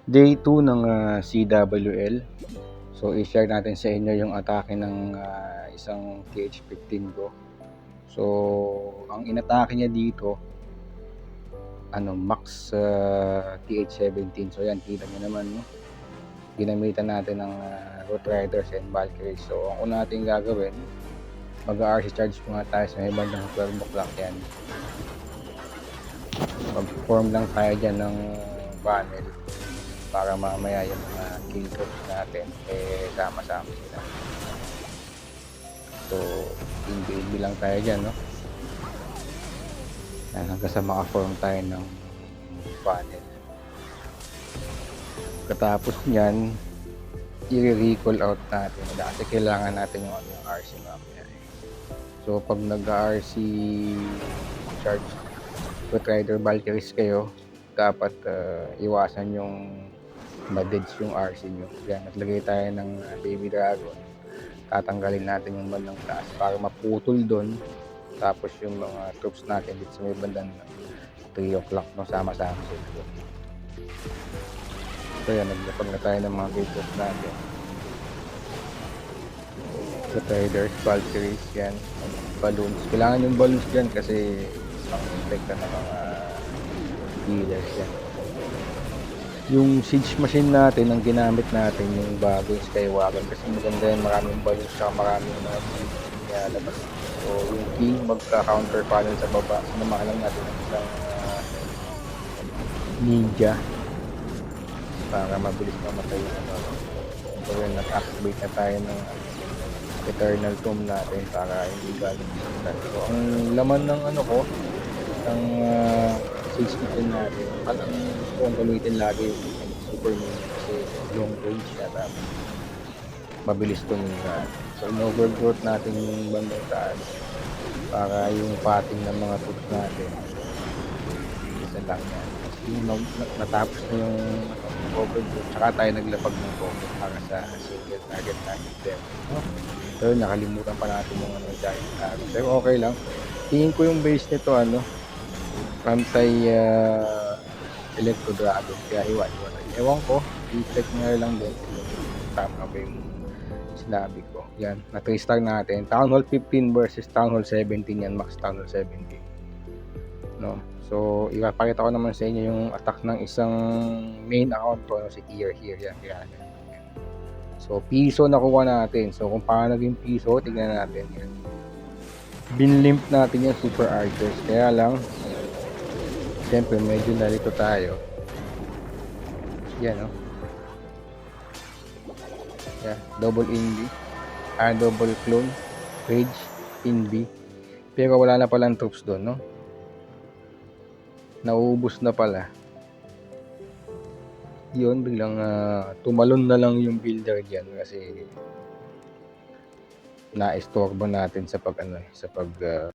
Day 2 ng CWL. So i-share natin sa inyo yung atake ng isang TH15 ko. So ang inatake niya dito max TH17. So yan, kita nyo naman, no? Ginamitan natin ng Root Riders and Valkyries. So ang una natin gagawin, mag-RC charge muna tayo sa may bandang 12 o'clock yan. Mag-form lang tayo dyan ng panel para mamaya yung mga kill troops natin sama-sama sila. So inbi lang tayo dyan, no? Hanggang sa maka-form tayo ng panel. Katapos nyan, i-recall out natin kasi kailangan natin yung RC mamaya. So pag nag-RC charge Root Rider Valkyries kayo, dapat iwasan yung ma-deads yung RC nyo. Yan, naglagay tayo ng Baby Dragon. Tatanggalin natin yung bandang taas para maputol doon. Tapos yung mga troops natin dito sa may bandang 3 o'clock no, sama-sama sila. So yan, naglapag na tayo ng mga troops natin. Root Riders, Valkyries, yan, balloons. Kailangan yung balloons dyan kasi pang-inspecta ng mga healers yan. Yung siege machine natin, ang ginamit natin yung bagong Skywagon kasi maganda yan, maraming balloons saka maraming mga nilalabas. So yung king magka-counter panel sa baba, sinamahan lang natin ng isang ninja para mabilis mamatay yung so yun, nag-activate na tayo ng Eternal Tomb natin para hindi galing sa so ang laman ng ng siege machine natin, ang gusto kong gamitin lagi yung super ninja kasi long range siya tapos mabilis tuminga. So in-overgrowth natin yung bandang taas para yung pating ng mga troops natin isa lang yan. Yung natapos na yung overgrowth, saka tayo naglapag ng focus para sa single target natin. So nakalimutan pa natin yung giant arrow. Pero okay lang. Tingin ko yung base nito anti Electro Dragon, kaya hiwa-hiwalay. Ewan ko, i-check nga lang din tama ba yung sinabi ko. Yan, na 3 star natin. Town Hall 15 versus Town Hall 17 yan, max Town Hall 17. No? So, ipapakita ko naman sa inyo yung attack ng isang main account ko, si Ear here. Yan, yan. So, piso nakuha natin. So, kung paano naging piso, tignan natin yan. Binlimp natin yung Super Archers. Kaya lang, siyempre, medyo nalito tayo. Yan, no? Yeah, double inbi. Double clone. Rage, inbi. Pero wala na palang troops doon, no? Nauubos na pala. Yun, biglang tumalon na lang yung builder dyan kasi na-estorbo natin sa pag